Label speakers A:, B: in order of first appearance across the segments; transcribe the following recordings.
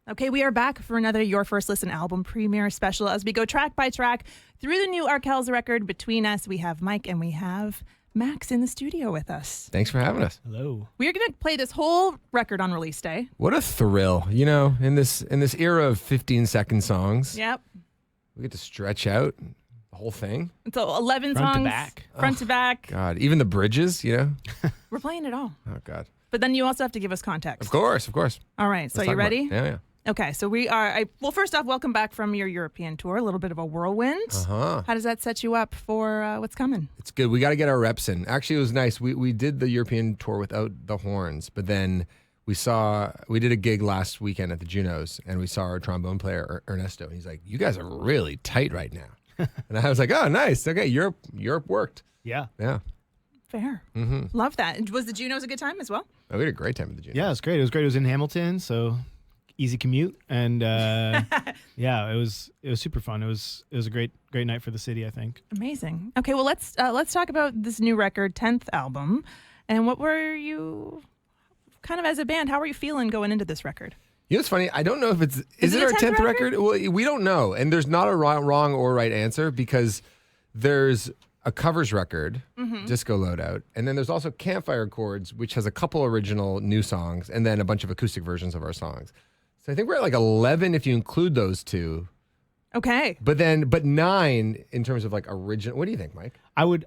A: Okay, we are back for another Your First Listen album premiere special as we go track by track through the new Arkells record. Between us, we have Mike and we have Max in the studio with us.
B: Thanks for having us.
C: Hello.
A: We are going to play this whole record on release day.
B: What a thrill, you know, in this era of 15-second songs.
A: Yep.
B: We get to stretch out the whole thing.
A: So 11
C: Front to
A: songs.
C: back.
A: Front to back.
B: God, even the bridges, you know?
A: We're playing it all.
B: Oh, God.
A: But then you also have to give us context.
B: Of course, of course.
A: All right, so
B: Let's
A: are you
B: talk about
A: ready?
B: it. Yeah.
A: Okay, so we are, well, first off, welcome back from your European tour, a little bit of a whirlwind.
B: Uh-huh.
A: How does that set you up for what's coming?
B: It's good. We got to get our reps in. Actually, it was nice. We did the European tour without the horns, but then we did a gig last weekend at the Junos, and we saw our trombone player, Ernesto, and he's like, you guys are really tight right now. And I was like, oh, nice. Okay, Europe worked.
C: Yeah.
B: Yeah.
A: Fair. Mm-hmm. Love that. Was the Junos a good time as well?
B: Oh, we had a great time at the Junos.
C: Yeah, it was great. It was great. It was in Hamilton, so easy commute, and yeah, it was super fun. It was a great night for the city, I think.
A: Amazing. Okay, well let's talk about this new record, 10th album, and what were you kind of as a band? How were you feeling going into this record?
B: You know what's funny? I don't know if is it our 10th record? Well, we don't know, and there's not a wrong or right answer because there's a covers record, Disco Loadout, and then there's also Campfire Chords, which has a couple original new songs, and then a bunch of acoustic versions of our songs. So I think we're at like 11 if you include those two.
A: Okay.
B: But 9 in terms of like original. What do you think, Mike?
C: I would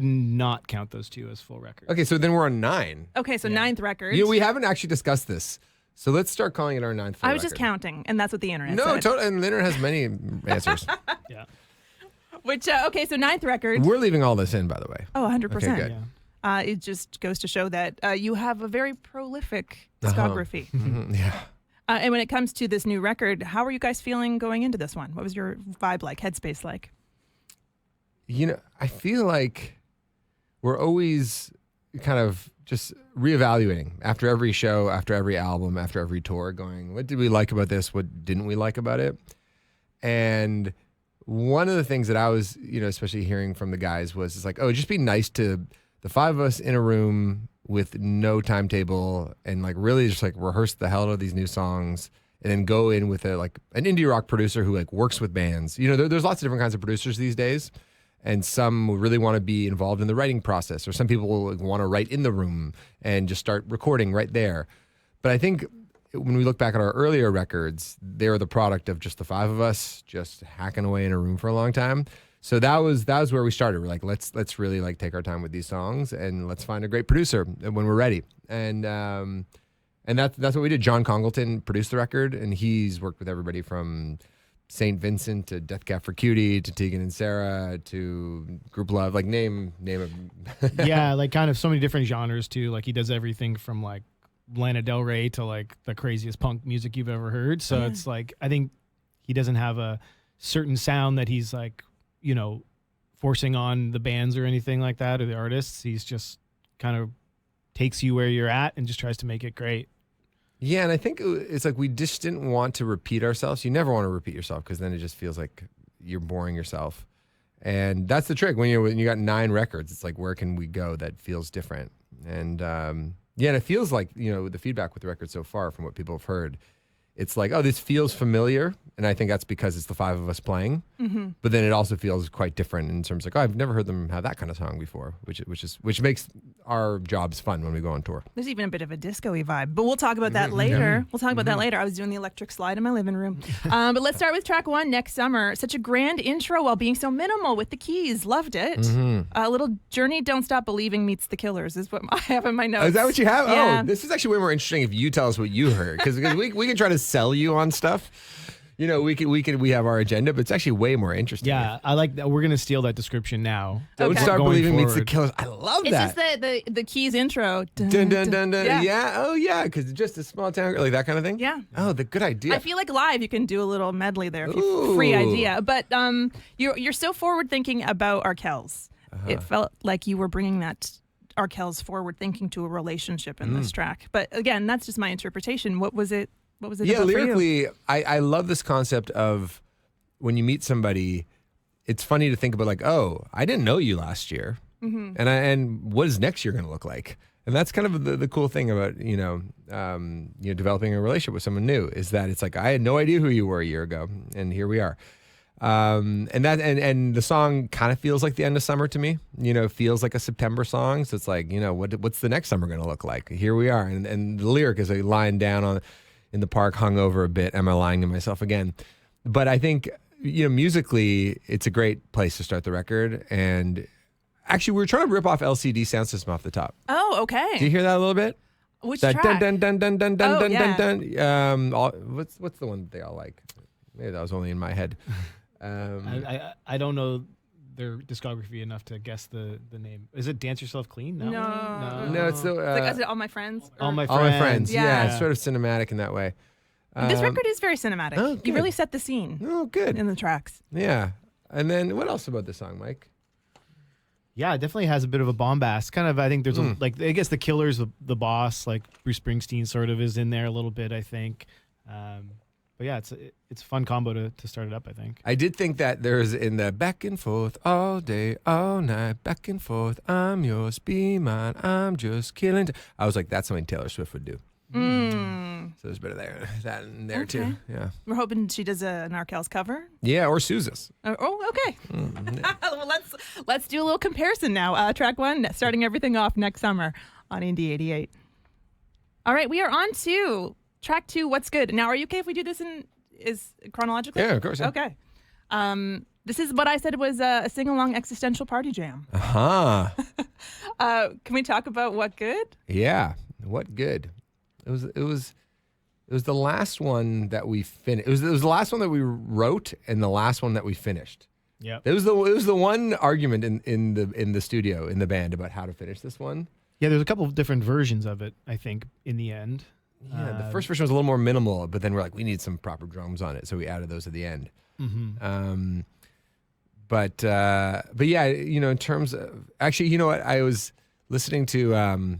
C: not count those two as full records.
B: Okay, so then we're on 9.
A: Okay, so 9th record.
B: You know, we haven't actually discussed this. So let's start calling it our 9th full
A: I was just
B: record.
A: counting, and that's what the internet
B: No,
A: said.
B: and the internet has many answers.
C: Yeah.
A: Which, okay, so 9th record.
B: We're leaving all this in, by the way.
A: Oh, 100%.
B: Okay, good.
C: Yeah.
A: It just goes to show that you have a very prolific discography.
B: Yeah.
A: And when it comes to this new record, how are you guys feeling going into this one? What was your vibe like, headspace like?
B: You know, I feel like we're always kind of just reevaluating after every show, after every album, after every tour, going, what did we like about this? What didn't we like about it? And one of the things that I was, you know, especially hearing from the guys was it's like, oh, it'd just be nice to the 5 of us in a room with no timetable and like really just like rehearse the hell out of these new songs and then go in with an indie rock producer who like works with bands. You know, there's lots of different kinds of producers these days, and some really want to be involved in the writing process, or some people will want to write in the room and just start recording right there. But I think when we look back at our earlier records, they were the product of just the 5 of us just hacking away in a room for a long time. So that was where we started. We're like, let's really like take our time with these songs and let's find a great producer when we're ready. And that's what we did. John Congleton produced the record, and he's worked with everybody from St. Vincent to Death Cab for Cutie to Tegan and Sarah to Group Love. Like name a
C: Yeah, like kind of so many different genres too. Like he does everything from like Lana Del Rey to like the craziest punk music you've ever heard. So it's like, I think he doesn't have a certain sound that he's like, you know, forcing on the bands or anything like that or the artists. He's just kind of takes you where you're at and just tries to make it great.
B: Yeah, and I think it's like we just didn't want to repeat ourselves. You never want to repeat yourself because then it just feels like you're boring yourself. And that's the trick. When you got 9 records, it's like, where can we go that feels different? And and it feels like, you know, the feedback with the record so far from what people have heard, it's like, oh, this feels familiar. And I think that's because it's the 5 of us playing. Mm-hmm. But then it also feels quite different in terms of like, oh, I've never heard them have that kind of song before, which makes our jobs fun when we go on tour.
A: There's even a bit of a disco-y vibe, but we'll talk about that later. We'll talk about that later. I was doing the electric slide in my living room. But let's start with track 1, Next Summer. Such a grand intro while being so minimal with the keys. Loved it. A little Journey, Don't Stop Believing meets The Killers is what I have in my notes.
B: Oh, is that what you have?
A: Yeah.
B: Oh, this is actually way more interesting if you tell us what you heard, because we can try to sell you on stuff. You know, we have our agenda, but it's actually way more interesting.
C: Yeah, I like that. We're gonna steal that description now.
B: Don't
A: Okay.
B: Start
C: Going
B: Believing meets The
C: forward.
B: Killers. I love
A: It's
B: that.
A: just the keys intro.
B: Dun, dun, dun, dun.
A: Yeah.
B: Yeah. Oh, yeah. Because just a small town, like that kind of thing.
A: Yeah.
B: Oh, the good idea.
A: I feel like live you can do a little medley there if you
B: Ooh.
A: free idea. But you're so forward thinking about Arkells. It felt like you were bringing that Arkells forward thinking to a relationship in this track. But again, that's just my interpretation. What was it? What was it?
B: Yeah,
A: about for you?
B: lyrically, I love this concept of when you meet somebody, it's funny to think about like, oh, I didn't know you last year. And what is next year going to look like? And that's kind of the cool thing about, developing a relationship with someone new is that it's like, I had no idea who you were a year ago, and here we are. And the song kind of feels like the end of summer to me. It feels like a September song. So it's like, what's the next summer going to look like? Here we are. And the lyric is a lying down in the park, hung over a bit. Am I lying to myself again? But I think, musically, it's a great place to start the record. And actually, we were trying to rip off LCD Sound System off the top.
A: Oh, okay.
B: Do you hear that a little bit?
A: Which
B: that
A: track?
B: dun dun dun dun dun
A: Oh,
B: dun
A: yeah.
B: dun dun. What's the one that they all like? Maybe that was only in my head.
C: I don't know their discography enough to guess the name. Is it Dance Yourself Clean? That one?
B: No, it's the
A: Is it All My Friends?
C: All My
B: All My Friends.
C: Friends.
B: Yeah,
A: Yeah.
B: it's sort of cinematic in that way.
A: This record is very cinematic.
B: oh,
A: You
B: good.
A: really set the scene
B: Oh, good.
A: in the tracks.
B: Yeah. And then what else about the song, Mike?
C: Yeah, it definitely has a bit of a bombast. Kind of, I think there's I guess the Killers, the boss, like Bruce Springsteen sort of is in there a little bit, I think. But yeah, it's a fun combo to start it up, I think.
B: I did think that there's in the back and forth all day, all night, back and forth. I'm yours, be mine. I'm just killing. I was like, that's something Taylor Swift would do. So there's a bit of that in there
A: Okay.
B: too. Yeah.
A: We're hoping she does an Arkells cover.
B: Yeah, or Suze's.
A: Okay. Well, let's do a little comparison now. Track 1, starting everything off next summer on Indie 88. All right, we are on to track 2. What's good? Now, are you okay if we do this is chronologically?
B: Yeah, of course. Yeah.
A: Okay. This is what I said was a sing-along existential party jam.
B: Uh-huh.
A: Can we talk about what good?
B: Yeah. What good? It was the last one that we finished. It was the last one that we wrote and the last one that we finished.
C: Yeah.
B: It was the one argument in the studio in the band about how to finish this one.
C: Yeah, there's a couple of different versions of it, I think, in the end.
B: Yeah, the first version was a little more minimal, but then we're like, we need some proper drums on it, so we added those at the end.
C: Mm-hmm.
B: But yeah, in terms of actually, you know what? I was listening to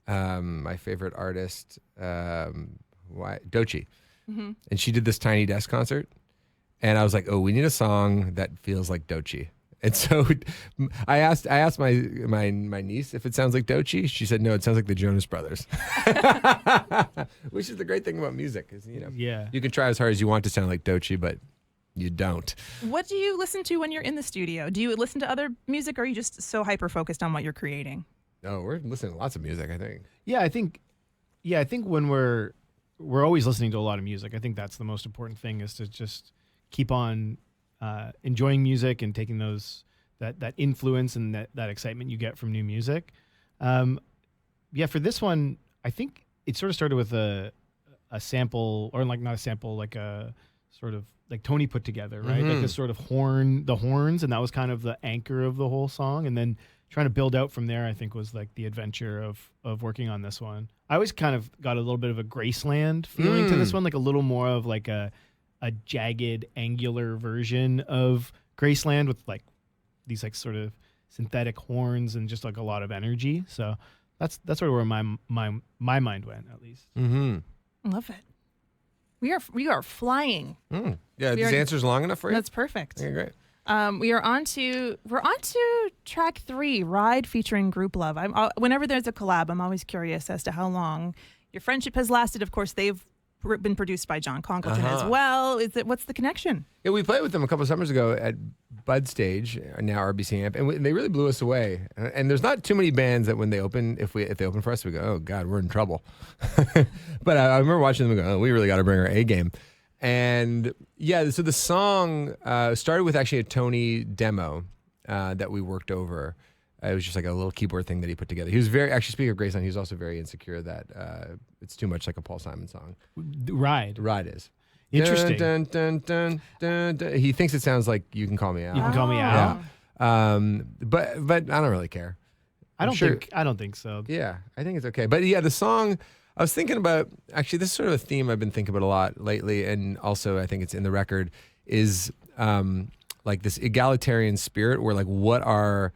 B: my favorite artist, Doechii, and she did this Tiny Desk concert, and I was like, oh, we need a song that feels like Doechii. And so I asked my niece if it sounds like Doechii. She said, no, it sounds like the Jonas Brothers. Which is the great thing about music is,
C: Yeah.
B: you can try as hard as you want to sound like Doechii, but you don't.
A: What do you listen to when you're in the studio? Do you listen to other music, or are you just so hyper-focused on what you're creating?
B: No, we're listening to lots of music, I think.
C: Yeah, I think when we're always listening to a lot of music. I think that's the most important thing, is to just keep on enjoying music and taking that influence and that excitement you get from new music. For this one, I think it sort of started with a sample, or like not a sample, like a sort of like Tony put together, right? Like this sort of the horns, and that was kind of the anchor of the whole song. And then trying to build out from there, I think, was like the adventure of working on this one. I always kind of got a little bit of a Graceland feeling to this one, like a little more of like a jagged, angular version of Graceland with like these like sort of synthetic horns and just like a lot of energy. So that's sort of where my mind went, at least.
B: Mm-hmm.
A: Love it. We are flying.
B: Yeah, these answers long enough for you?
A: That's perfect.
B: Okay, great.
A: We're on to track 3, Ride, featuring Group Love. Whenever there's a collab, I'm always curious as to how long your friendship has lasted. Of course, they've been produced by John Congleton as well. What's the connection?
B: Yeah, we played with them a couple of summers ago at Bud Stage, now RBC Amp, and they really blew us away. And there's not too many bands that when they open, if they open for us, we go, oh God, we're in trouble. But I remember watching them and go, oh, we really got to bring our A game. And yeah, so the song started with actually a Tony demo that we worked over. It was just like a little keyboard thing that he put together. He was actually, speaking of Graceland, he was also very insecure that it's too much like a Paul Simon song.
C: Ride
B: is.
C: Interesting.
B: Dun, dun, dun, dun, dun. He thinks it sounds like You Can Call Me Out.
C: You Can Call Me Out.
B: Yeah. But I don't really care.
C: I don't think so.
B: Yeah, I think it's okay. But yeah, the song, I was thinking about, actually, this is sort of a theme I've been thinking about a lot lately, and also I think it's in the record, is like this egalitarian spirit where like what are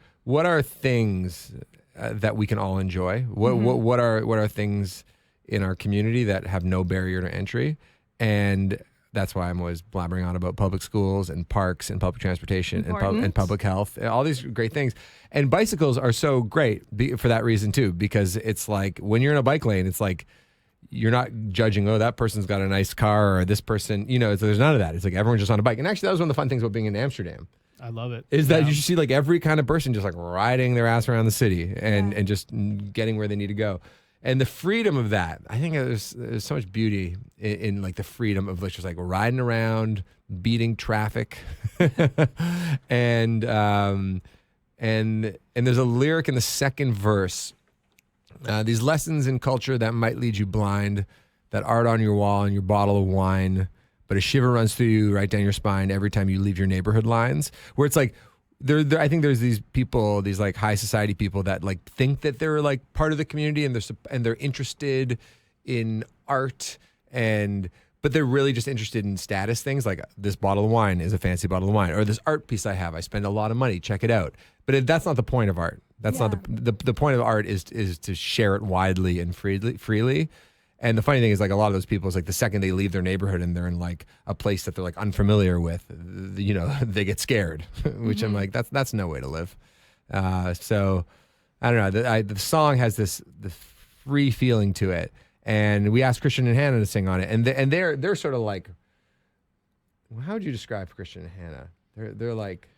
B: things that we can all enjoy? What are things in our community that have no barrier to entry? And that's why I'm always blabbering on about public schools and parks and public transportation and public health, all these great things. And bicycles are so great for that reason too, because it's like when you're in a bike lane, it's like you're not judging, oh, that person's got a nice car or this person, there's none of that. It's like everyone's just on a bike. And actually, that was one of the fun things about being in Amsterdam.
C: I love it.
B: Is that you see like every kind of person just like riding their ass around the city and just getting where they need to go. And the freedom of that, I think there's so much beauty in like the freedom of just like riding around, beating traffic, and there's a lyric in the second verse. These lessons in culture that might lead you blind, that art on your wall and your bottle of wine, but a shiver runs through you right down your spine every time you leave your neighborhood lines. Where it's like, I think there's these people, these like high society people that like think that they're like part of the community and they're interested in art but they're really just interested in status things, like this bottle of wine is a fancy bottle of wine, or this art piece I have, I spend a lot of money, check it out. But that's not the point of art. That's not the point of art is to share it widely and freely. And the funny thing is, like, a lot of those people is like the second they leave their neighborhood and they're in like a place that they're like unfamiliar with, they get scared, which I'm like, that's no way to live. So I don't know. The song has the free feeling to it, and we asked Christian and Hannah to sing on it, and they're sort of like, how would you describe Christian and Hannah? They're like,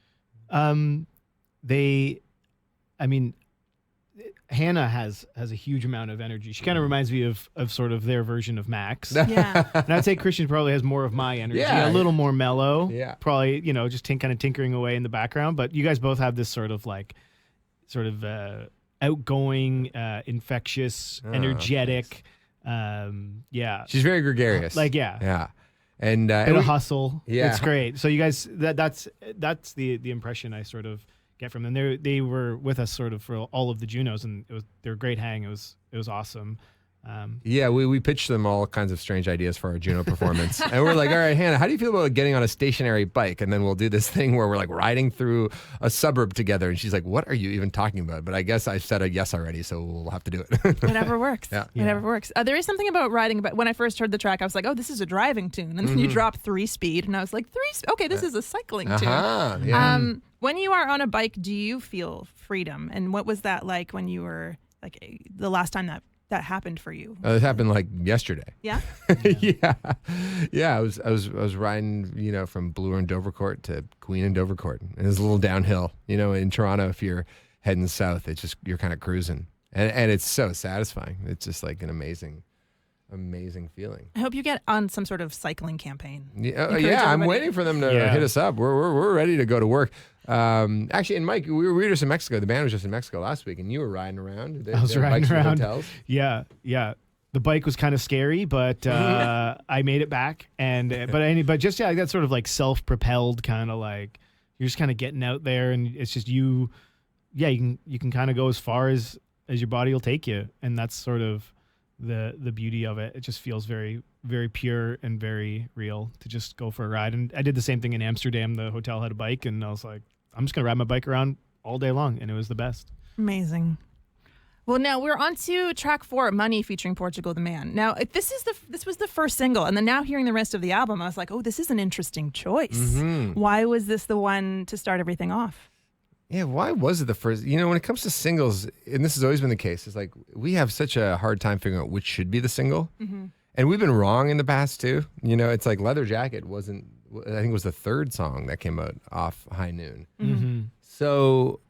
C: Hannah has a huge amount of energy. She kind of reminds me of sort of their version of Max.
A: Yeah.
C: And I'd say Christian probably has more of my energy,
B: Yeah.
C: a little more mellow.
B: Yeah.
C: Probably, just kind of tinkering away in the background. But you guys both have this sort of outgoing, infectious, energetic. Yeah.
B: she's very gregarious. Yeah. And
C: Bit of hustle.
B: Yeah.
C: It's great. So you guys, that's the impression I sort of get from them. They were with us sort of for all of the Junos, and they were a great hang. It was awesome.
B: Yeah, we pitched them all kinds of strange ideas for our Juno performance. And we're like, all right, Hannah, how do you feel about getting on a stationary bike? And then we'll do this thing where we're like riding through a suburb together. And she's like, what are you even talking about? But I guess I said a yes already, so we'll have to do it.
A: Whatever works.
B: Yeah.
A: Whatever works. There is something about riding, but when I first heard the track, I was like, oh, this is a driving tune. And then you drop 3-speed, and I was like, okay, this is a cycling tune.
B: Yeah.
A: When you are on a bike, do you feel freedom? And what was that like when you were like the last time that happened for you?
B: It happened like yesterday.
A: Yeah.
B: Yeah. I was riding, from Bloor and Dovercourt to Queen and Dovercourt, and it's a little downhill. In Toronto, if you're heading south, it's just you're kind of cruising, and it's so satisfying. It's just like an amazing feeling.
A: I hope you get on some sort of cycling campaign.
B: Yeah, I'm waiting for them to hit us up. We're ready to go to work. Actually, and Mike, we were just in Mexico. The band was just in Mexico last week, and you were riding around.
C: I was riding around.
B: Hotels.
C: Yeah. The bike was kind of scary, but I made it back. But just that sort of like self-propelled kind of like you're just kind of getting out there, and it's just you. Yeah, you can kind of go as far as your body will take you, and that's sort of the beauty of it. It just feels very, very pure and very real to just go for a ride. And I did the same thing in Amsterdam. The hotel had a bike, and I was like, I'm just gonna ride my bike around all day long, and it was the best.
A: Amazing. Well, now we're on to track 4, Money, featuring Portugal the Man. Now, this was the first single, and then now hearing the rest of the album, I was like, oh, this is an interesting choice.
B: Mm-hmm.
A: Why was this the one to start everything off?
B: Yeah, why was it the first? When it comes to singles, and this has always been the case, it's like we have such a hard time figuring out which should be the single. Mm-hmm. And we've been wrong in the past too. It's like Leather Jacket wasn't, I think it was the third song that came out off High Noon.
C: Mm-hmm.
B: So,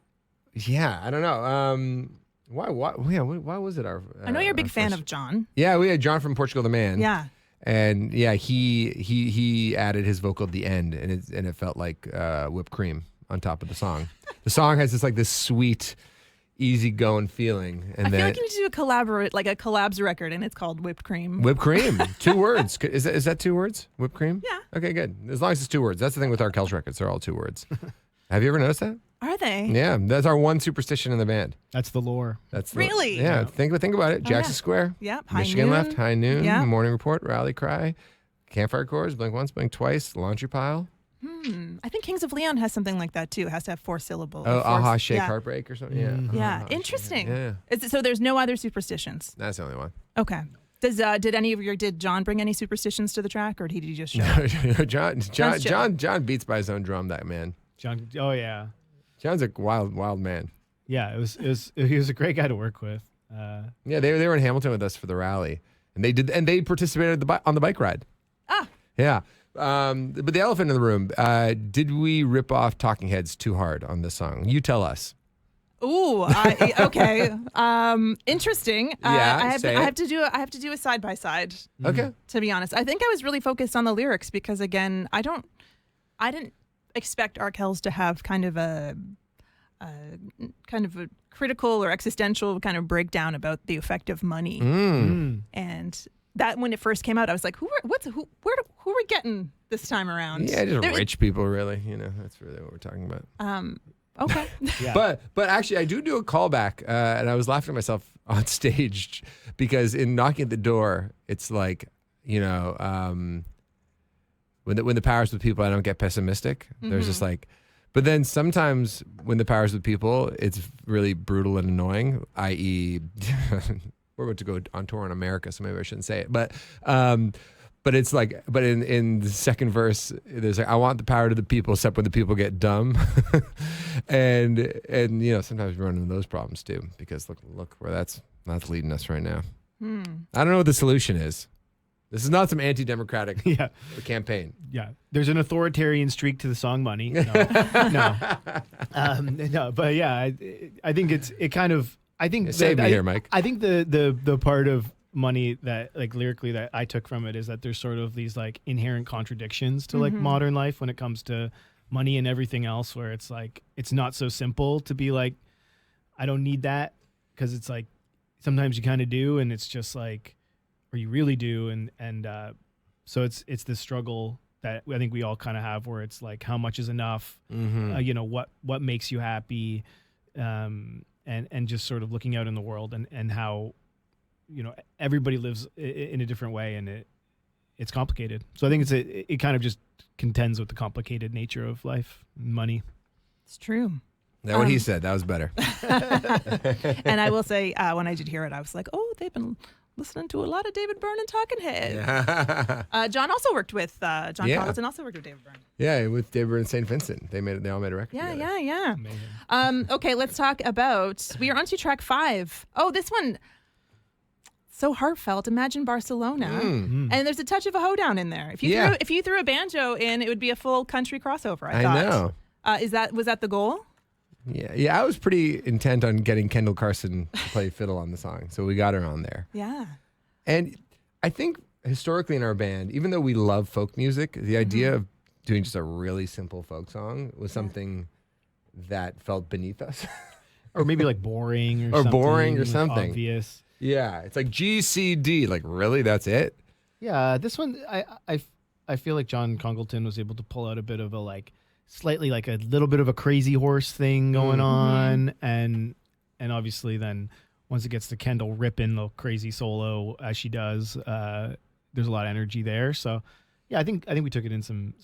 B: yeah, I don't know. Why was it our
A: I know you're a big fan
B: first...
A: of John.
B: Yeah, we had John from Portugal the Man.
A: Yeah.
B: And yeah, he added his vocal at the end, and it felt like whipped cream on top of the song. The song has this sweet, easy-going feeling. And
A: I feel like you need to do a collabs record, and it's called Whipped Cream.
B: Whipped cream. 2 words. Is that 2 words? Whipped cream?
A: Yeah.
B: Okay, good. As long as it's 2 words. That's the thing with Arkells records. They're all 2 words. Have you ever noticed that?
A: Are they?
B: Yeah. That's our one superstition in the band.
C: That's the lore.
A: Really?
B: Yeah. Think about it. Jackson Square.
A: Yep.
B: Michigan
A: High Noon.
B: Left. High Noon.
A: Yep.
B: Morning Report. Rally Cry. Campfire Chorus. Blink Once. Blink Twice. Laundry Pile.
A: I think Kings of Leon has something like that too. It has to have 4 syllables.
B: Oh, Aha, Shake, Heartbreak or something. Yeah.
A: Yeah.
B: Aha,
A: Interesting.
B: Yeah.
A: So there's no other superstitions?
B: That's the only one.
A: Okay. Did John bring any superstitions to the track, or did he just show up?
B: John beats by his own drum. That man.
C: John. Oh yeah.
B: John's a wild man.
C: Yeah, he was a great guy to work with.
B: Yeah, they were in Hamilton with us for the rally, and they participated on the bike ride.
A: Ah.
B: Yeah. But the elephant in the room, did we rip off Talking Heads too hard on this song? You tell us.
A: Ooh, okay. Interesting.
B: Yeah,
A: I have to do a side by side.
B: Okay.
A: To be honest, I think I was really focused on the lyrics because, again, I didn't expect Arkells to have kind of a critical or existential kind of breakdown about the effect of money. And that when it first came out, I was like, who are we getting this time around?
B: Yeah, just rich people, really. That's really what we're talking about.
A: Okay.
B: Yeah. But actually, I do a callback, and I was laughing at myself on stage because in Knocking at the Door, it's like, when the power's with people, I don't get pessimistic. There's just like, but then sometimes when the power's with people, it's really brutal and annoying. I.e., we're about to go on tour in America, so maybe I shouldn't say it, but it's like, but in the second verse, there's like, I want the power to the people, except when the people get dumb, and sometimes we run into those problems too, because look where that's leading us right now. I don't know what the solution is. This is not some anti-democratic campaign.
C: Yeah, there's an authoritarian streak to the song "Money." No, no, but yeah, I think I think
B: save me here, Mike.
C: I think the part of Money that like lyrically that I took from it is that there's sort of these like inherent contradictions to like modern life when it comes to money and everything else, where it's like it's not so simple to be like, I don't need that, because it's like sometimes you kind of do, and it's just like, or you really do, and so it's this struggle that I think we all kind of have, where it's like, how much is enough? What makes you happy, and just sort of looking out in the world and how everybody lives in a different way, and it's complicated. So I think it kind of just contends with the complicated nature of life and money.
A: It's true.
B: That what he said. That was better.
A: And I will say, when I did hear it, I was like, oh, they've been listening to a lot of David Byrne and Talking Heads.
B: Yeah.
A: John also worked with John Collison also worked with David Byrne.
B: Yeah, with David Byrne and St. Vincent. They all made a record together.
A: Yeah. Amazing. Okay, let's talk about. We are on to track 5. Oh, this one. So heartfelt. Imagine Barcelona, and there's a touch of a hoedown in there. If you threw a banjo in, it would be a full country crossover. I thought.
B: Know.
A: Was that the goal?
B: Yeah. I was pretty intent on getting Kendall Carson to play fiddle on the song, so we got her on there.
A: Yeah.
B: And I think historically in our band, even though we love folk music, the idea of doing just a really simple folk song was something that felt beneath us,
C: or maybe like boring, or something obvious.
B: Yeah, it's like GCD. Like, really? That's it?
C: Yeah, this one, I feel like John Congleton was able to pull out a bit of a like slightly like a little bit of a crazy horse thing going on, and obviously then once it gets to Kendall ripping the crazy solo as she does, there's a lot of energy there. So yeah, I think we took it in some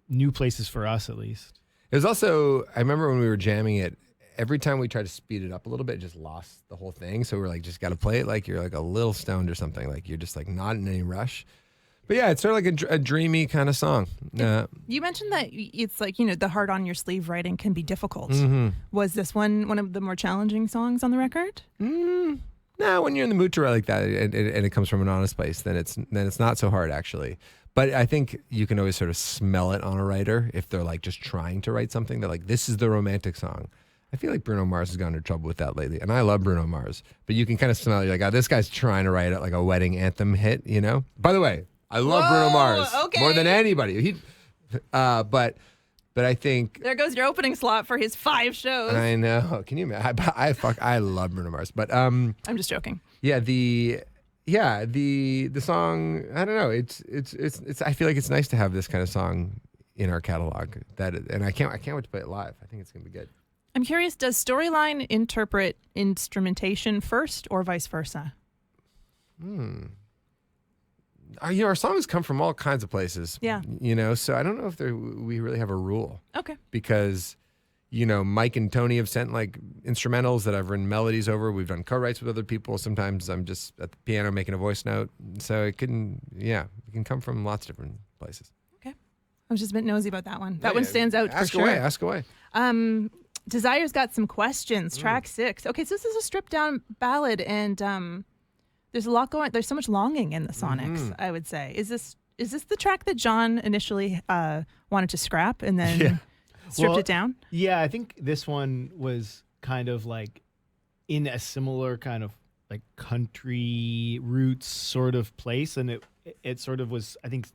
C: new places for us at least.
B: It was also, I remember when we were jamming it, every time we tried to speed it up a little bit, it just lost the whole thing. So we're like, just got to play it like you're like a little stoned or something. Like you're just like not in any rush. But yeah, it's sort of like a dreamy kind of song.
A: You mentioned that it's like, the heart on your sleeve writing can be difficult. Was this one of the more challenging songs on the record?
B: No, when you're in the mood to write like that and it comes from an honest place, then it's not so hard actually. But I think you can always sort of smell it on a writer if they're like just trying to write something. They're like, this is the romantic song. I feel like Bruno Mars has gotten into trouble with that lately, and I love Bruno Mars. But you can kind of smell it. You're like, oh, this guy's trying to write like a wedding anthem hit, By the way, I love Bruno Mars more than anybody. But I think
A: there goes your opening slot for his 5 shows.
B: I know. Can you imagine? I love Bruno Mars, but I'm
A: just joking.
B: Yeah, the song. I don't know. It's. I feel like it's nice to have this kind of song in our catalog. And I can't wait to play it live. I think it's gonna be good.
A: I'm curious, does Storyline interpret instrumentation first or vice versa?
B: Our songs come from all kinds of places.
A: Yeah.
B: So I don't know if we really have a rule.
A: Okay.
B: Because, Mike and Tony have sent like instrumentals that I've written melodies over. We've done co-writes with other people. Sometimes I'm just at the piano making a voice note. So it can come from lots of different places.
A: Okay. I was just a bit nosy about that one. That one stands out for sure.
B: Ask away.
A: Desire's got some questions. Track 6. Okay, so this is a stripped down ballad, and there's a lot going. There's so much longing in the sonics. I would say. Is this the track that John initially wanted to scrap and then stripped it down?
C: Yeah, I think this one was kind of like in a similar kind of like country roots sort of place, and it sort of was, I think,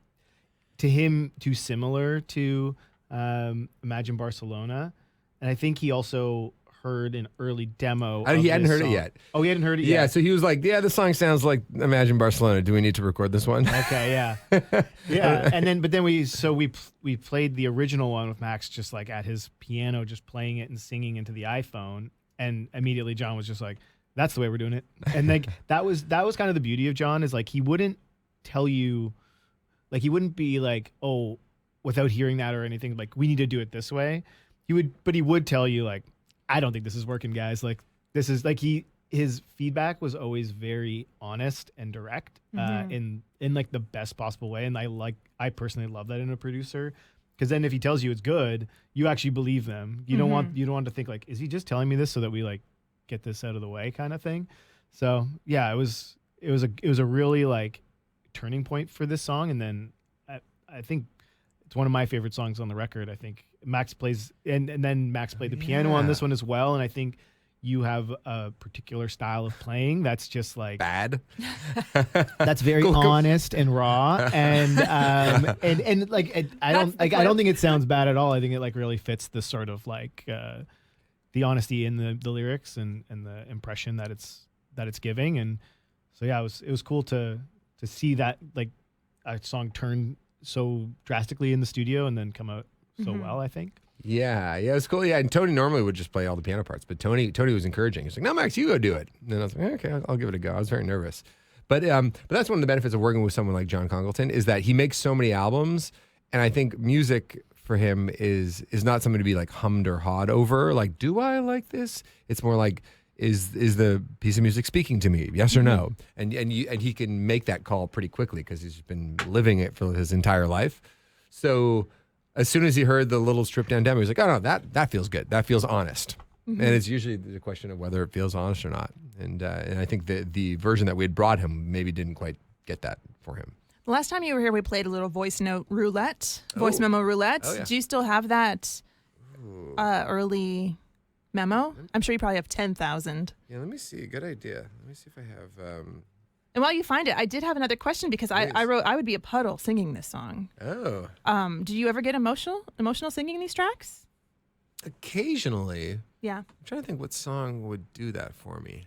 C: to him too similar to Imagine Barcelona. And I think he also heard an early demo.
B: He hadn't heard it yet.
C: Oh, he hadn't heard it yet?
B: Yeah, so he was like, this song sounds like Imagine Barcelona. Do we need to record this one?
C: Okay, yeah. Yeah, but then we played the original one with Max just like at his piano, just playing it and singing into the iPhone. And immediately John was just like, that's the way we're doing it. And like that was kind of the beauty of John, is like he wouldn't tell you, like he wouldn't be like, oh, without hearing that or anything, like we need to do it this way. He would tell you like, I don't think this is working, guys. Like this is like his feedback was always very honest and direct, in like the best possible way. And I personally love that in a producer, because then if he tells you it's good, you actually believe them. You don't want to think like, is he just telling me this so that we like get this out of the way kind of thing. So yeah, it was a really like turning point for this song. And then I think it's one of my favorite songs on the record. I think Max plays, and then Max played the piano on this one as well. And I think you have a particular style of playing that's just like
B: bad.
C: That's very honest and raw, and like I don't think it sounds bad at all. I think it like really fits the sort of like the honesty in the lyrics and the impression that it's giving. And so yeah, it was cool to see that like a song turn so drastically in the studio and then come out so well, I think. Yeah,
B: it's cool. Yeah, and Tony normally would just play all the piano parts, but Tony was encouraging. He's like, "No, Max, you go do it." And then I was like, "Okay, I'll give it a go." I was very nervous, but that's one of the benefits of working with someone like John Congleton, is that he makes so many albums, and I think music for him is not something to be like hummed or hawed over. Like, do I like this? It's more like, is the piece of music speaking to me? Yes or no? And he can make that call pretty quickly because he's been living it for his entire life. So as soon as he heard the little stripped down demo, he's like, "Oh no, that feels good. That feels honest." And it's usually the question of whether it feels honest or not. And I think the version that we had brought him maybe didn't quite get that for him.
A: The last time you were here, we played a little voice memo roulette. Oh, yeah. Do you still have that early memo? I'm sure you probably have 10,000.
B: Yeah, let me see. Good idea. Let me see if I have.
A: And while you find it, I did have another question, because I wrote I would be a puddle singing this song.
B: Oh.
A: Do you ever get emotional singing these tracks?
B: Occasionally.
A: Yeah.
B: I'm trying to think what song would do that for me.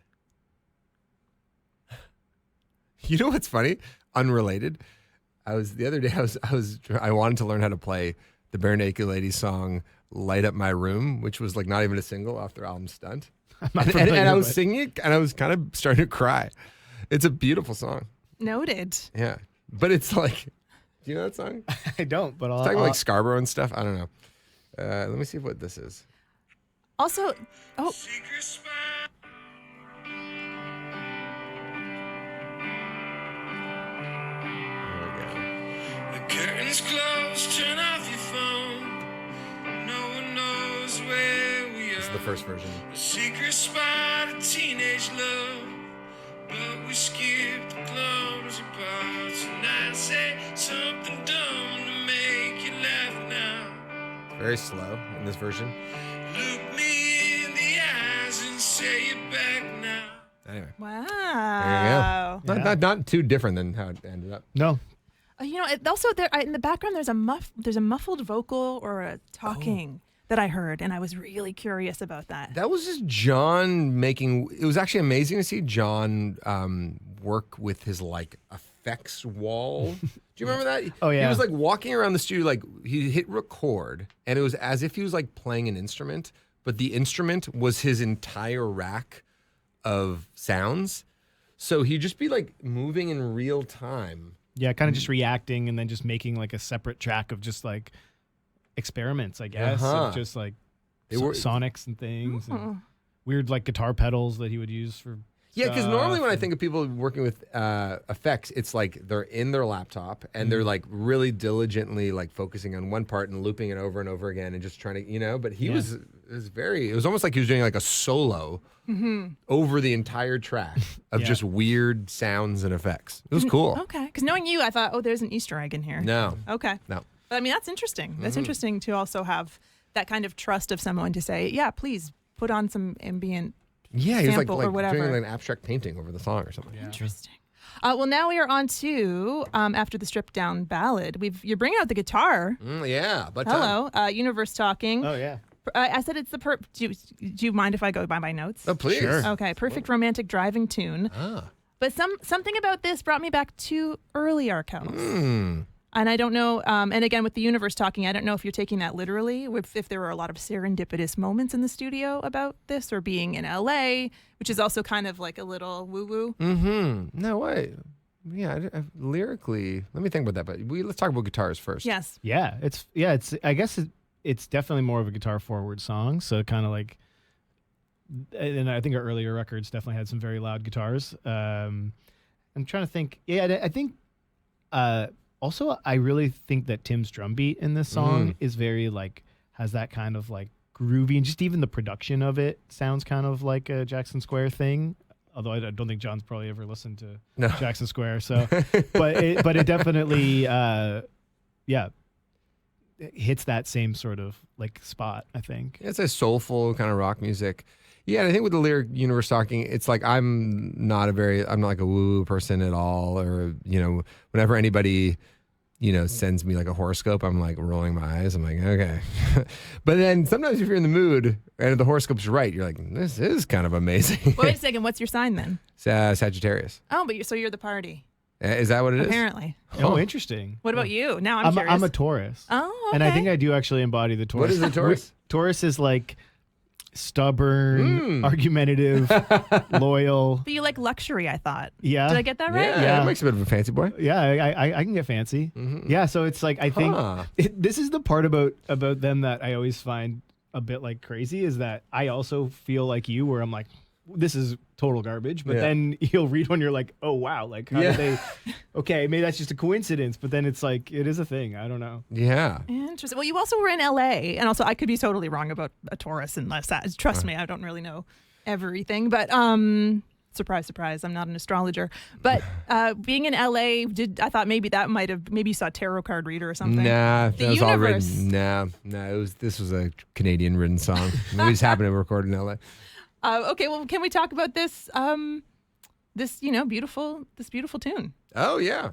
B: You know what's funny? Unrelated. The other day I wanted to learn how to play the Bare Naked Ladies song "Light Up My Room," which was like not even a single off their album Stunt. And I was singing it, and I was kind of starting to cry. It's a beautiful song.
A: Noted.
B: Yeah, but it's like, do you know that song?
C: I don't, but
B: it's talking about like Scarborough and stuff. I don't know. Let me see what this is.
A: Also,
D: curtains closed, turn off your phone. No one knows where we are.
B: This is the first version.
D: A secret spot, a teenage love. But we skipped the clumsy parts. And I say something dumb to make you laugh now.
B: It's very slow in this version.
D: Look me in the eyes and say it back now.
B: Anyway.
A: Wow.
B: There you go. Not too different than how it ended up.
C: No.
A: Also there in the background there's a muffled vocal or a talking that I heard, and I was really curious about that.
B: That was just John making. It was actually amazing to see John work with his like effects wall. Do you remember that?
C: Oh yeah.
B: He was like walking around the studio, like he hit record, and it was as if he was like playing an instrument, but the instrument was his entire rack of sounds. So he'd just be like moving in real time.
C: Yeah, kind of just reacting and then just making like a separate track of just like experiments, I guess. Of just like
B: They were
C: sonics and things, and weird like guitar pedals that he would use for.
B: Yeah, because normally when I
C: and-
B: think of people working with effects, it's like they're in their laptop and they're like really diligently like focusing on one part and looping it over and over again and just trying to, you know. But he was it was almost like he was doing like a solo over the entire track of just weird sounds and effects. It was cool.
A: Okay, because knowing you, I thought, oh, there's an Easter egg in here.
B: No,
A: Okay.
B: no.
A: But I mean, that's interesting. That's interesting to also have that kind of trust of someone to say, yeah, please put on some ambient.
B: Yeah, he was like
A: sample or whatever.
B: doing like an abstract painting over the song or something.
C: Yeah.
A: Interesting. Well, now we are on to after the stripped down ballad. You're bringing out the guitar.
B: Yeah, but
A: Hello, Universe talking.
C: Oh yeah.
A: I said it's the do you mind if I go by my notes?
B: Oh, please.
C: Sure.
A: Okay, perfect romantic driving tune. But something about this brought me back to early Arkells. And I don't know, and again, with the universe talking, I don't know if you're taking that literally, if there were a lot of serendipitous moments in the studio about this, or being in LA, which is also kind of like a little woo-woo.
B: No way. Yeah, lyrically, let me think about that. But let's talk about guitars first.
A: Yes.
C: Yeah, it's. I guess it's definitely more of a guitar forward song. So kind of like, and I think our earlier records definitely had some very loud guitars. I'm trying to think. Yeah, I think. Also, I really think that Tim's drum beat in this song is very like has that kind of like groovy, and just even the production of it sounds kind of like a Jackson Square thing. Although I don't think John's probably ever listened to Jackson Square, so but it definitely it hits that same sort of like spot, I think.
B: It's a soulful kind of rock music. Yeah, and I think with the lyric universe talking, it's like I'm not like a woo-woo person at all, or, you know, whenever anybody, you know, sends me like a horoscope, I'm like rolling my eyes. I'm like, okay. But then sometimes if you're in the mood and the horoscope's right, you're like, this is kind of amazing.
A: Well, wait a second. What's your sign then?
B: Sagittarius.
A: Oh, but you're the party.
B: Is that what it is?
A: Apparently.
C: Oh, interesting.
A: What about you? Now I'm curious.
C: I'm a Taurus.
A: Oh, okay.
C: And I think I do actually embody the Taurus.
B: What is a Taurus?
C: Taurus is like stubborn, argumentative, loyal.
A: But you like luxury, I thought.
C: Yeah.
A: Did I get that right?
B: Yeah,
C: Yeah.
B: that makes you a bit of a fancy boy.
C: Yeah, I can get fancy. Yeah, so it's like I think this is the part about them that I always find a bit like crazy, is that I also feel like you, where I'm like, this is total garbage, but then you'll read one, you're like, oh wow, like how did they? Okay, maybe that's just a coincidence, but then it's like it is a thing. I don't know.
B: Yeah.
A: Interesting. Well, you also were in LA, and also I could be totally wrong about a Taurus, unless that. Trust me, I don't really know everything, but surprise, surprise, I'm not an astrologer. But being in LA, I thought maybe you saw a tarot card reader or something.
B: Nah,
A: The
B: that was all
A: universe.
B: written. No, this was a Canadian written song. We just happened to record in LA.
A: Okay, well, can we talk about this this beautiful tune?
B: Oh yeah.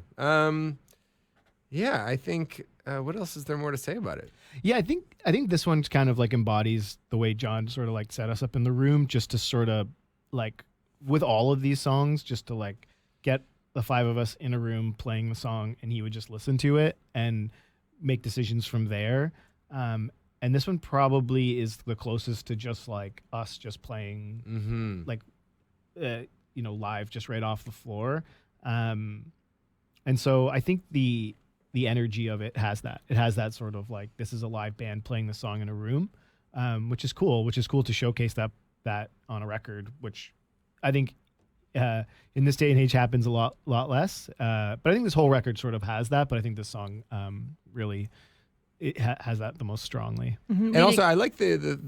B: Yeah, I think what else is there more to say about it?
C: Yeah, I think this one's kind of like embodies the way John sort of like set us up in the room, just to sort of like with all of these songs, just to like get the five of us in a room playing the song, and he would just listen to it and make decisions from there. And this one probably is the closest to just like us just playing like live, just right off the floor. And so I think the energy of it has that. It has that sort of like, this is a live band playing the song in a room, which is cool to showcase that on a record, which I think in this day and age happens a lot less. But I think this whole record sort of has that, but I think this song really has that the most strongly.
B: And also, I like the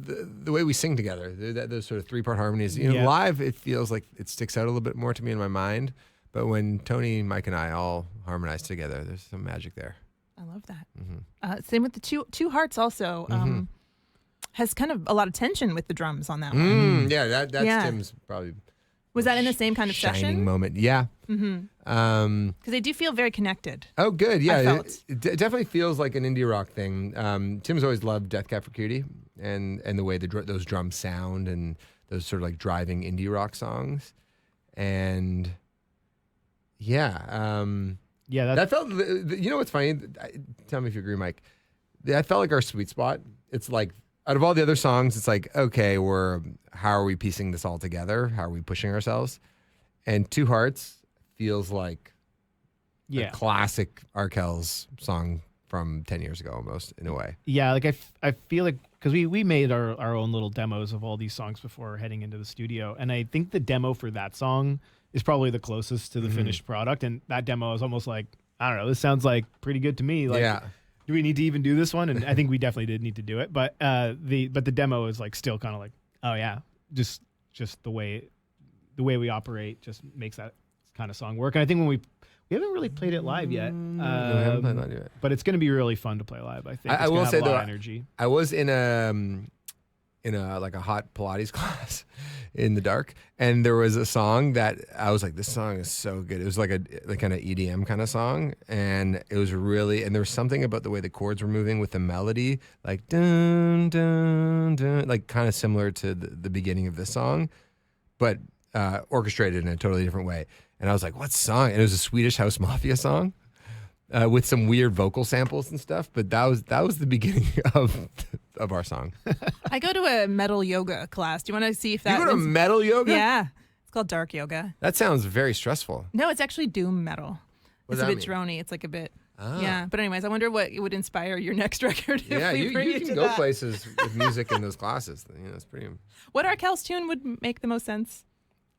B: way we sing together. Those sort of 3-part harmonies. You know, live it feels like it sticks out a little bit more to me in my mind. But when Tony, Mike, and I all harmonize together, there's some magic there.
A: I love that. Same with the two hearts. Also has kind of a lot of tension with the drums on that one.
B: Yeah, that's Tim's probably.
A: Was that in the same kind of
B: shining
A: session?
B: moment? Yeah.
A: Because they do feel very connected.
B: Oh, good. Yeah,
A: I felt.
B: It definitely feels like an indie rock thing. Tim's always loved Death Cab for Cutie and the way those drums sound and those sort of like driving indie rock songs. And that felt. You know what's funny? Tell me if you agree, Mike. I felt like our sweet spot. It's like out of all the other songs, it's like, okay, how are we piecing this all together? How are we pushing ourselves? And Two Hearts feels like a classic Arkells song from 10 years ago, almost, in a way.
C: Yeah, like I feel like because we made our own little demos of all these songs before heading into the studio, and I think the demo for that song is probably the closest to the finished product. And that demo is almost like, I don't know, this sounds like pretty good to me. Like, do we need to even do this one? And I think we definitely did need to do it. But the demo is like still kind of like, oh yeah, just the way we operate just makes that kind of song work. And I think when we haven't really played it live yet,
B: we haven't played live yet.
C: But it's going to be really fun to play live. I think
B: I will say though,
C: energy.
B: I was in a like a hot Pilates class in the dark, and there was a song that I was like, this song is so good. It was like a kind of EDM kind of song, and it was really, and there was something about the way the chords were moving with the melody, like dun dun dun, like kind of similar to the beginning of this song, but orchestrated in a totally different way. And I was like, what song? And it was a Swedish House Mafia song. With some weird vocal samples and stuff, but that was the beginning of our song.
A: I go to a metal yoga class. Do you want to see if that?
B: You go to metal yoga?
A: Yeah, it's called dark yoga.
B: That sounds very stressful.
A: No, it's actually doom metal.
B: What
A: It's
B: does
A: a
B: that
A: bit
B: mean?
A: droney. It's like a bit.
B: Ah.
A: Yeah, but anyways, I wonder what would inspire your next record. If
B: Yeah,
A: we
B: you
A: bring
B: can
A: to
B: go
A: that.
B: places with music in those classes. You know, it's pretty.
A: What Arkells tune would make the most sense?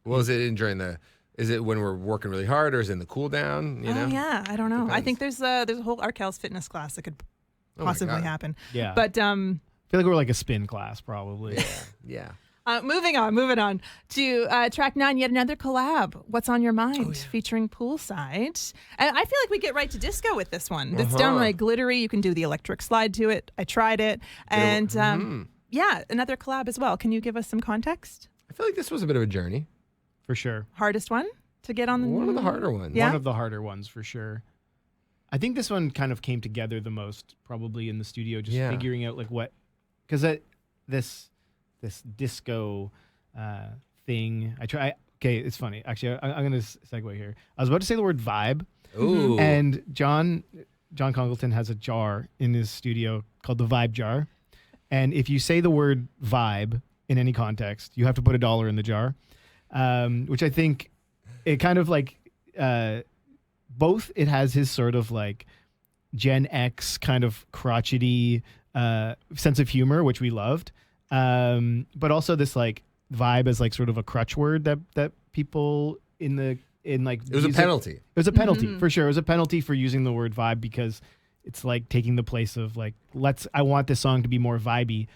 B: Well, is it during the? Is it when we're working really hard, or is it in the cool down? You know?
A: Oh yeah, I don't know. I
B: Depends.
A: think there's a whole Arkells fitness class that could
B: Oh my
A: possibly
B: God.
A: happen.
C: Yeah.
A: But
C: I feel like we're like a spin class probably.
B: Yeah.
A: moving on to track 9, yet another collab. What's on your mind? Featuring Poolside. And I feel like we get right to disco with this one. It's downright glittery. You can do the electric slide to it. I tried it. And yeah, another collab as well. Can you give us some context?
B: I feel like this was a bit of a journey.
C: For sure.
A: Hardest one to get on the
B: One of the harder ones.
A: Yeah.
C: One of the harder ones for sure. I think this one kind of came together the most probably in the studio, just figuring out like what, because this disco thing. Okay, it's funny. Actually, I'm going to segue here. I was about to say the word vibe.
B: Ooh.
C: And John Congleton has a jar in his studio called the Vibe Jar. And if you say the word vibe in any context, you have to put $1 in the jar, which I think it kind of like both. It has his sort of like Gen X kind of crotchety sense of humor, which we loved, but also this like vibe as like sort of a crutch word that people in like
B: It was a penalty.
C: It was a penalty for sure. It was a penalty for using the word vibe because it's like taking the place of like I want this song to be more vibey.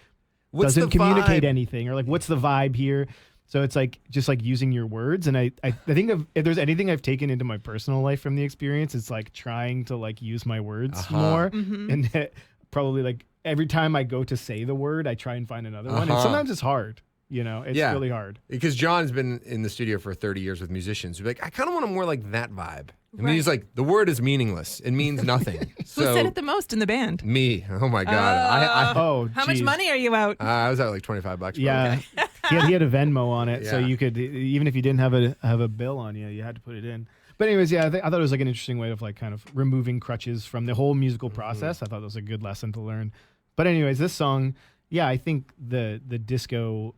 B: What's
C: Doesn't
B: the
C: communicate
B: vibe?
C: anything, or like what's the vibe here? So it's like just like using your words. And I think if there's anything I've taken into my personal life from the experience, it's like trying to like use my words more. And probably like every time I go to say the word, I try and find another one. And sometimes it's hard. You know, it's really hard.
B: Because John's been in the studio for 30 years with musicians who'd be like, I kind of want more like that vibe. And he's like, the word is meaningless. It means nothing.
A: Who
B: So
A: said it the most in the band?
B: me. Oh my God.
A: How much money are you out?
B: I was out like $25 bucks.
C: Yeah. He had a Venmo on it. So
B: Yeah.
C: you could, even if you didn't have a bill on you, you had to put it in. But anyways, yeah, I thought it was like an interesting way of like kind of removing crutches from the whole musical process. I thought it was a good lesson to learn. But anyways, this song, yeah, I think the disco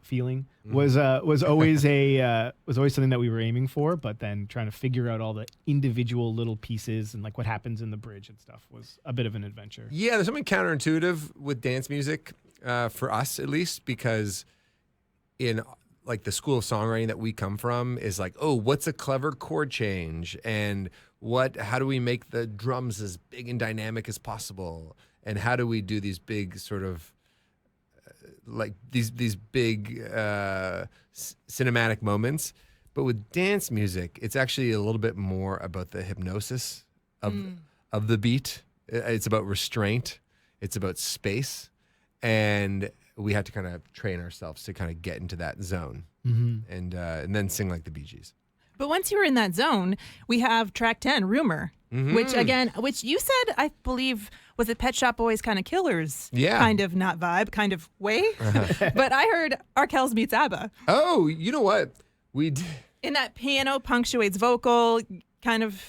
C: feeling was always something that we were aiming for, but then trying to figure out all the individual little pieces and like what happens in the bridge and stuff was a bit of an adventure.
B: Yeah, there's something counterintuitive with dance music, for us at least, because in like the school of songwriting that we come from is like, oh, what's a clever chord change, and how do we make the drums as big and dynamic as possible, and how do we do these big sort of like these big cinematic moments. But with dance music, it's actually a little bit more about the hypnosis of the beat. It's about restraint. It's about space. And we had to kind of train ourselves to kind of get into that zone and then sing like the Bee Gees.
A: But once you were in that zone, we have track 10, Rumor, which you said, I believe, was it Pet Shop Boys kind of Killers?
B: Yeah.
A: Kind of not vibe, kind of way. But I heard Arkells meets ABBA.
B: Oh, you know what? We did.
A: In that piano punctuates vocal, kind of.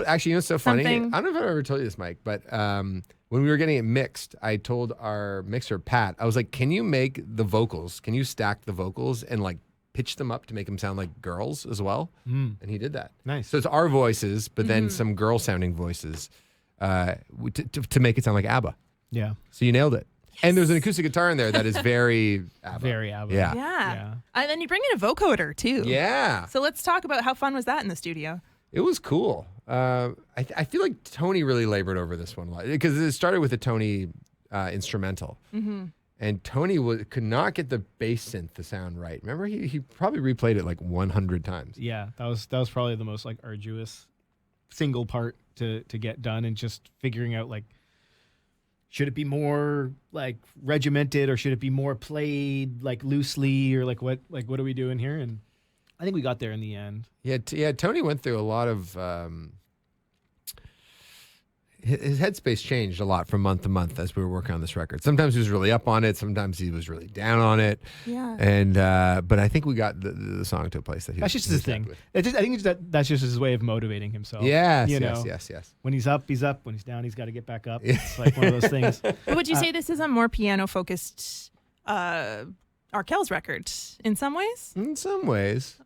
B: Actually, you know what's so funny?
A: Something.
B: I don't know if I've ever told you this, Mike, but when we were getting it mixed, I told our mixer, Pat, I was like, can you make the vocals, can you stack the vocals and like pitch them up to make them sound like girls as well? And he did that.
C: Nice.
B: So it's our voices, but then some girl sounding voices to make it sound like ABBA.
C: Yeah.
B: So you nailed it. And there's an acoustic guitar in there that is very ABBA.
C: Very ABBA.
B: Yeah.
A: Yeah. And then you bring in a vocoder too.
B: Yeah.
A: So let's talk about how fun was that in the studio?
B: It was cool. I feel like Tony really labored over this one a lot because it started with a Tony instrumental.
A: Mm-hmm.
B: And Tony could not get the bass synth to sound right. Remember, he probably replayed it like 100 times.
C: Yeah, that was probably the most like arduous single part to get done, and just figuring out like, should it be more like regimented or should it be more played like loosely, or like what are we doing here? And I think we got there in the end.
B: Yeah, Tony went through a lot of. His headspace changed a lot from month to month as we were working on this record. Sometimes he was really up on it. Sometimes he was really down on it.
A: Yeah.
B: And but I think we got the song to a place that he.
C: That's just his thing. I think that's just his way of motivating himself.
B: Yes,
C: you
B: yes,
C: know?
B: yes.
C: When he's up, he's up. When he's down, he's got to get back up. It's like one of those things.
A: But would you say this is a more piano-focused Arkells record in some ways?
B: In some ways,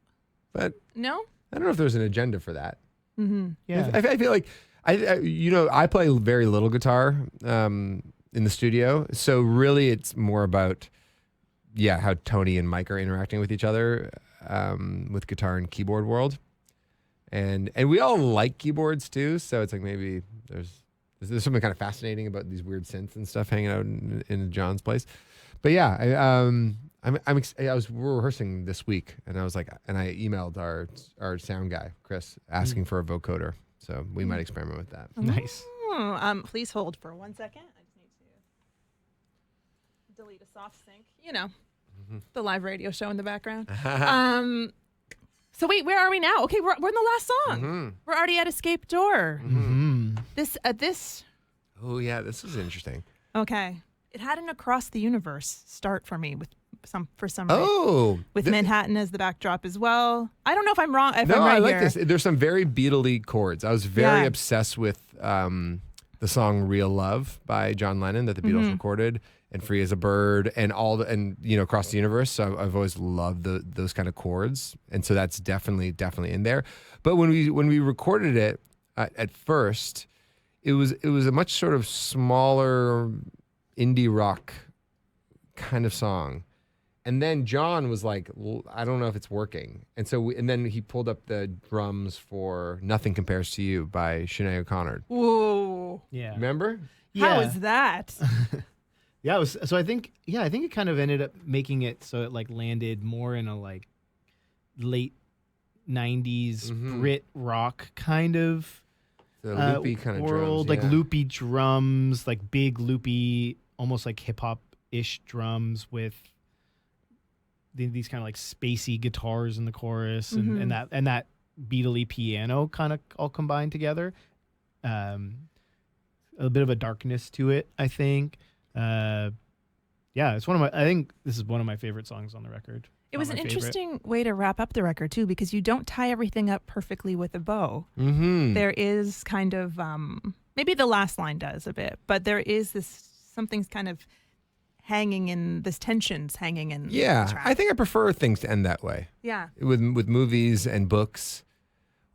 B: but
A: No?
B: I don't know if there's an agenda for that.
A: Mm-hmm.
C: Yeah.
B: I feel like I play very little guitar in the studio, so really it's more about how Tony and Mike are interacting with each other with guitar and keyboard world, and we all like keyboards too, so it's like maybe there's something kind of fascinating about these weird synths and stuff hanging out in John's place. But yeah, we're rehearsing this week, and I was like, and I emailed our sound guy Chris asking for a vocoder. So we might experiment with that.
C: Nice.
A: Please hold for 1 second. I just need to delete a soft sync. You know, the live radio show in the background. So wait, where are we now? Okay, we're in the last song.
B: Mm-hmm.
A: We're already at Escape Door.
C: Mm-hmm.
A: This.
B: Oh yeah, this was interesting.
A: Okay, it had an Across the Universe start for me for some reason.
B: Oh,
A: With Manhattan as the backdrop as well. I don't know if I'm wrong.
B: No,
A: I'm right
B: I like
A: here.
B: this. There's some very Beatle-y chords. I was very
A: Yeah.
B: obsessed with the song "Real Love" by John Lennon that the Beatles recorded, and "Free as a Bird," and "Across the Universe." So I've always loved those kind of chords, and so that's definitely in there. But when we recorded it at first, it was a much sort of smaller indie rock kind of song. And then John was like, I don't know if it's working. And so then he pulled up the drums for Nothing Compares to You by Sinead O'Connor.
A: Whoa.
C: Yeah.
B: Remember?
A: How is that?
C: Yeah, it was, so I think it kind of ended up making it so it like landed more in a like late 90s Brit rock kind of
B: The loopy kind of
C: world,
B: drums.
C: like loopy drums, like big loopy, almost like hip hop-ish drums with these kind of like spacey guitars in the chorus, and that Beatle-y piano kind of all combined together. A bit of a darkness to it, I think. It's I think this is one of my favorite songs on the record.
A: It was an interesting way to wrap up the record too, because you don't tie everything up perfectly with a bow.
B: Mm-hmm.
A: There is kind of maybe the last line does a bit, but there is something's kind of tensions hanging in.
B: Yeah,
A: the track.
B: I think I prefer things to end that way.
A: Yeah.
B: With movies and books,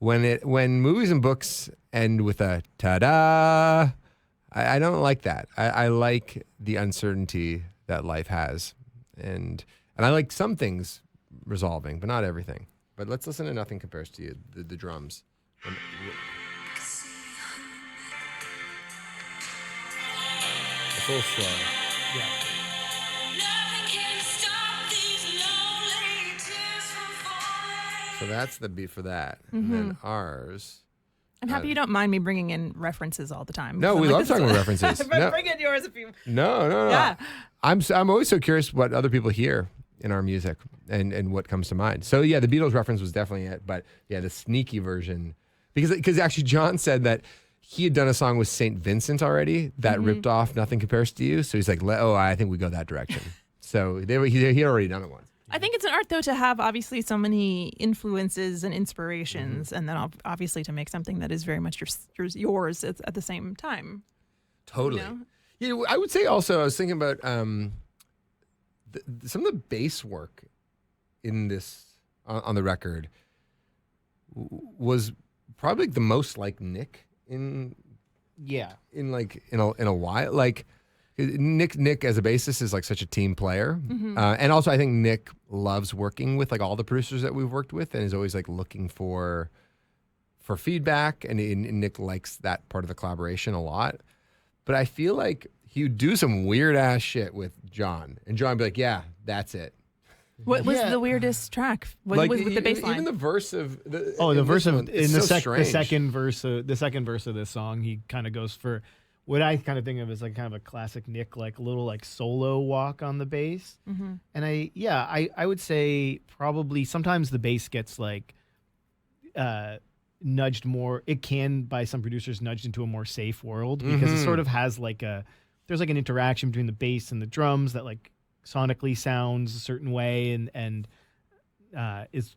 B: when movies and books end with a ta-da, I don't like that. I like the uncertainty that life has, and I like some things resolving, but not everything. But let's listen to Nothing Compares to You, the drums. The full slow.
C: Yeah.
B: So that's the beat for that. And then ours.
A: I'm happy you don't mind me bringing in references all the time.
B: No, we love talking about references.
A: But bring in yours if you.
B: No.
A: Yeah.
B: I'm always so curious what other people hear in our music and what comes to mind. So yeah, the Beatles reference was definitely it, but yeah, the sneaky version, because actually John said that he had done a song with St. Vincent already that ripped off Nothing Compares to You. So he's like, I think we go that direction. So he had already done it once.
A: I think it's an art, though, to have obviously so many influences and inspirations, and then obviously to make something that is very much yours at the same time.
B: Totally.
A: You know?
B: Yeah, I would say also, I was thinking about some of the bass work in this on the record was probably the most like Nick in a while. Like Nick as a bassist is like such a team player, and also I think Nick loves working with like all the producers that we've worked with, and is always like looking for feedback, and Nick likes that part of the collaboration a lot. But I feel like he would do some weird ass shit with John, and John would be like, "Yeah, that's it."
A: What was the weirdest track? What
B: Like
A: was with the bass line?
B: even the verse of
C: the second verse of this song, he kind of goes for what I kind of think of as like kind of a classic Nick, like little like solo walk on the bass. And I would say probably sometimes the bass gets like nudged more. It can, by some producers, nudged into a more safe world because it sort of has like there's like an interaction between the bass and the drums that like sonically sounds a certain way and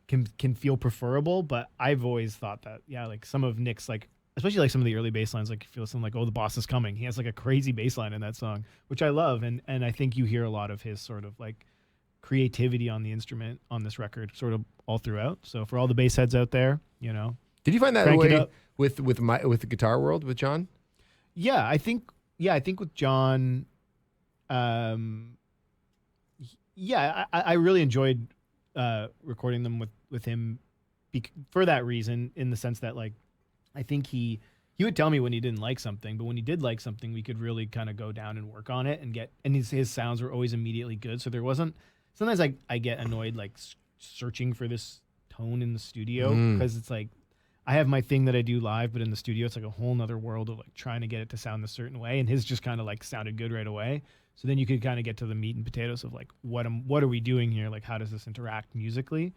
C: can feel preferable. But I've always thought that like some of Nick's like, especially like some of the early bass lines, like you feel something like, oh, the boss is coming. He has like a crazy bass line in that song, which I love, and I think you hear a lot of his sort of like creativity on the instrument on this record sort of all throughout. So for all the bass heads out there,
B: Did you find that way with the Guitar World with John?
C: Yeah, I think with John, I really enjoyed recording them with him for that reason, in the sense that like I think he would tell me when he didn't like something, but when he did like something, we could really kind of go down and work on it and his sounds were always immediately good. So there wasn't, sometimes I get annoyed like searching for this tone in the studio, because it's like I have my thing that I do live, but in the studio it's like a whole nother world of like trying to get it to sound a certain way, and his just kind of like sounded good right away. So then you could kind of get to the meat and potatoes of like what are we doing here? Like how does this interact musically?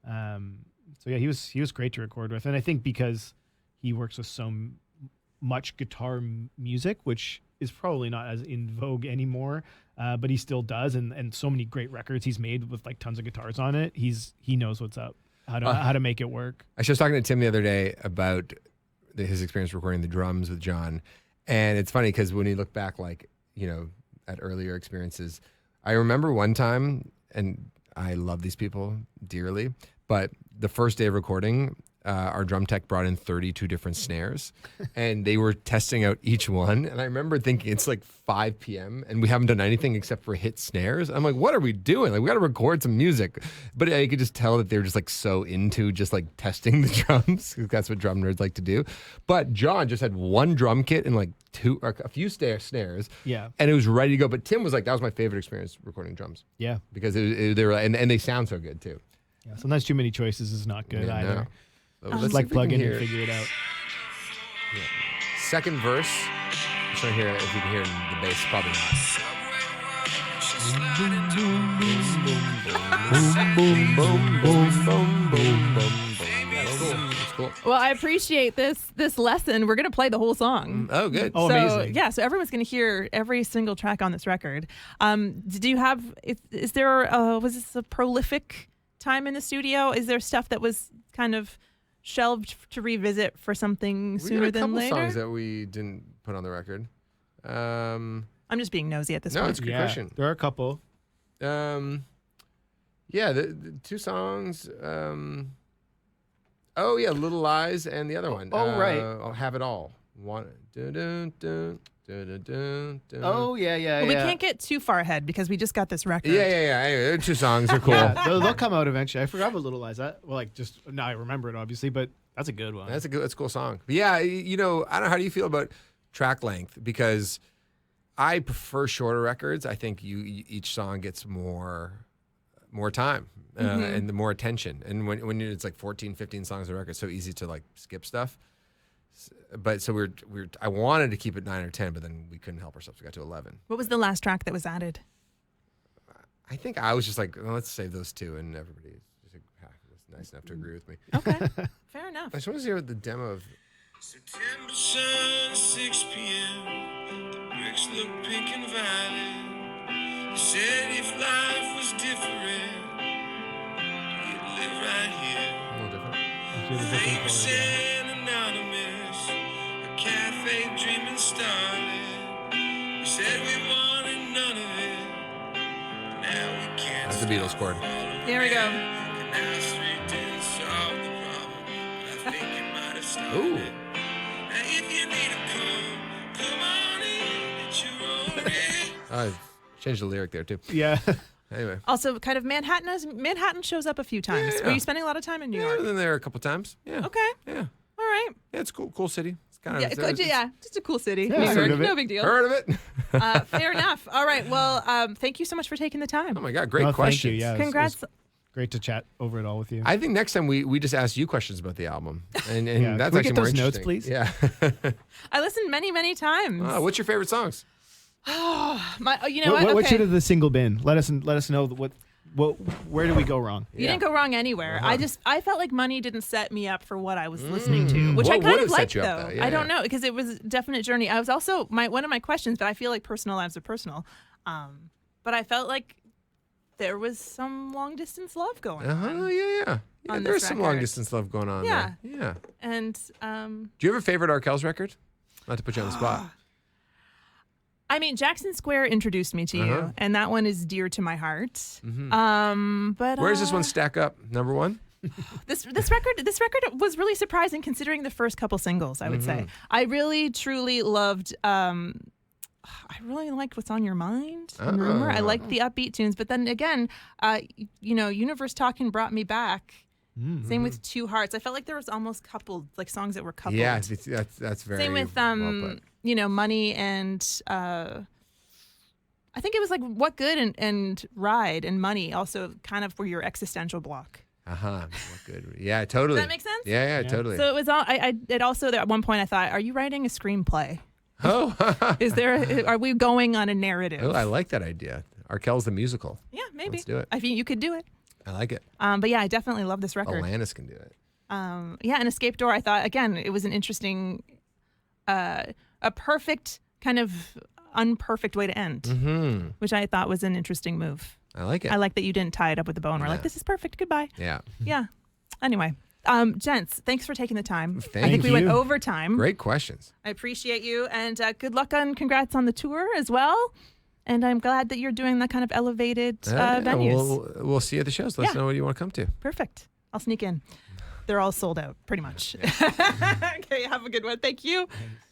C: So yeah, he was great to record with, and I think because he works with so much guitar music, which is probably not as in vogue anymore, but he still does, and so many great records he's made with like tons of guitars on it. He knows what's up, how to make it work.
B: I was talking to Tim the other day about his experience recording the drums with John, and it's funny because when you look back, like at earlier experiences, I remember one time, and I love these people dearly, but the first day of recording, our drum tech brought in 32 different snares, and they were testing out each one. And I remember thinking, it's like 5 p.m. and we haven't done anything except for hit snares. I'm like, what are we doing? Like, we got to record some music. But I could just tell that they were just like so into just like testing the drums, because that's what drum nerds like to do. But John just had one drum kit and like a few snares.
C: Yeah.
B: And it was ready to go. But Tim was like, that was my favorite experience recording drums.
C: Yeah.
B: Because they were, and they sound so good too.
C: Yeah. Sometimes too many choices is not good either.
B: No. So
C: Just like plug in and figure it out.
B: Yeah. Second verse. I'm trying to hear if you can hear the bass. Probably not. That's cool.
A: Well, I appreciate this lesson. We're gonna play the whole song.
B: Oh, good.
C: Oh, amazing.
A: Yeah, so everyone's gonna hear every single track on this record. Do you have? Is there? Was this a prolific time in the studio? Is there stuff that was kind of shelved to revisit for something sooner than later?
B: We got a couple songs that we didn't put on the record.
A: I'm just being nosy at this point.
B: No, it's a good question.
C: There are a couple.
B: The two songs. Little Lies and the other one.
C: Right.
B: I'll Have It All.
C: Oh yeah.
A: Well, we can't get too far ahead because we just got this record.
B: Yeah. Anyway, two songs are cool.
C: Yeah, they'll come out eventually. I forgot what Little Lies. Now I remember it obviously, but that's a good one.
B: That's a cool song. But yeah, I don't know, how do you feel about track length? Because I prefer shorter records. I think each song gets more time and the more attention. And when it's like 14, 15 songs a record, it's so easy to like skip stuff. But so I wanted to keep it 9 or 10, but then we couldn't help ourselves. We got to 11.
A: What was the last track that was added?
B: I think I was just like, well, let's save those two, and everybody was nice enough to agree with me.
A: Okay, fair enough.
B: I just want to hear the demo of.
D: September sun, 6 p.m. The bricks look pink and violet. You said if life was different, you'd live right here.
B: A little different.
D: Famous and anonymous, a cafe dreaming started. We said we wanted none of it. Now we can't.
B: That's the Beatles chord.
A: Here we go.
D: And now street didn't solve the problem, but I think it might have started.
B: Ooh.
D: Now if you need a come on in, it's your own head.
B: Changed the lyric there too.
C: Yeah.
B: Anyway.
A: Also, kind of Manhattan shows up a few times.
B: Yeah.
A: Were you spending a lot of time in New
B: Yeah,
A: York?
B: I've been there a couple times. Yeah.
A: Okay.
B: Yeah.
A: All right.
B: Yeah, it's cool. Cool city. It's kind of
A: Just a cool city.
C: Yeah,
A: New
C: I've
A: York,
C: heard of it.
A: no big deal.
B: Heard of it?
A: Fair enough. All right. Well, thank you so much for taking the time.
B: Oh my God, great
C: No,
B: questions.
C: Thank you. Yeah,
A: Congrats.
C: It was great to chat over it all with you.
B: I think next time we just ask you questions about the album, and
C: Yeah.
B: that's
C: Can we
B: actually
C: get
B: more
C: those notes,
B: interesting.
C: please?
B: Yeah.
A: I listened many, many times.
B: What's your favorite songs?
A: You know what?
C: What
A: Okay.
C: should have the single been? Let us know where did we go wrong?
A: You didn't go wrong anywhere.
B: Uh-huh.
A: I felt like Money didn't set me up for what I was listening to, which
B: What
A: I kind
B: would've
A: of
B: set
A: liked
B: you
A: though.
B: up, though? Yeah,
A: I don't
B: yeah.
A: know because it was a definite journey. I was also one of my questions, but I feel like personal lives are personal. But I felt like there was some long distance love going on.
B: Yeah.
A: On
B: There's
A: this
B: some
A: record.
B: long distance love going on
A: Yeah.
B: there. Yeah.
A: And
B: Do you have a favorite Arkells record? Not to put you on the spot.
A: I mean, Jackson Square introduced me to you, and that one is dear to my heart. But
B: Where does this one stack up? Number one?
A: This record was really surprising considering the first couple singles, I would say. I really truly loved I really liked What's on Your Mind and Rumor. I liked the upbeat tunes, but then again, Universe Talking brought me back. Same with Two Hearts. I felt like there was almost coupled, like songs that were coupled.
B: Yeah, that's very
A: Same with
B: well put.
A: Money and I think it was like What Good and Ride and Money also kind of were your existential block.
B: What good. Yeah, totally.
A: Does that make sense?
B: Yeah, totally.
A: So it was all. It also at one point I thought, are you writing a screenplay?
B: Oh,
A: Are we going on a narrative?
B: I like that idea. Arkells the musical.
A: Yeah, maybe.
B: Let's do it.
A: I think you could do it.
B: I like it.
A: But yeah, I definitely love this record.
B: Lana can do it.
A: Yeah, and Escape Door, I thought, again, it was an interesting, a perfect kind of unperfect way to end, which I thought was an interesting move.
B: I like it.
A: I like that you didn't tie it up with a bow and we're like, this is perfect, goodbye.
B: Yeah.
A: Yeah. Anyway, gents, thanks for taking the time. I
B: Thank
A: think we went
C: you.
A: over time.
B: Great questions.
A: I appreciate you, and good luck on congrats on the tour as well. And I'm glad that you're doing that kind of elevated venues.
B: We'll see you at the shows. Let us
A: Yeah.
B: know what you want to come to.
A: Perfect. I'll sneak in. They're all sold out, pretty much. Okay, have a good one. Thank you.
C: Thanks.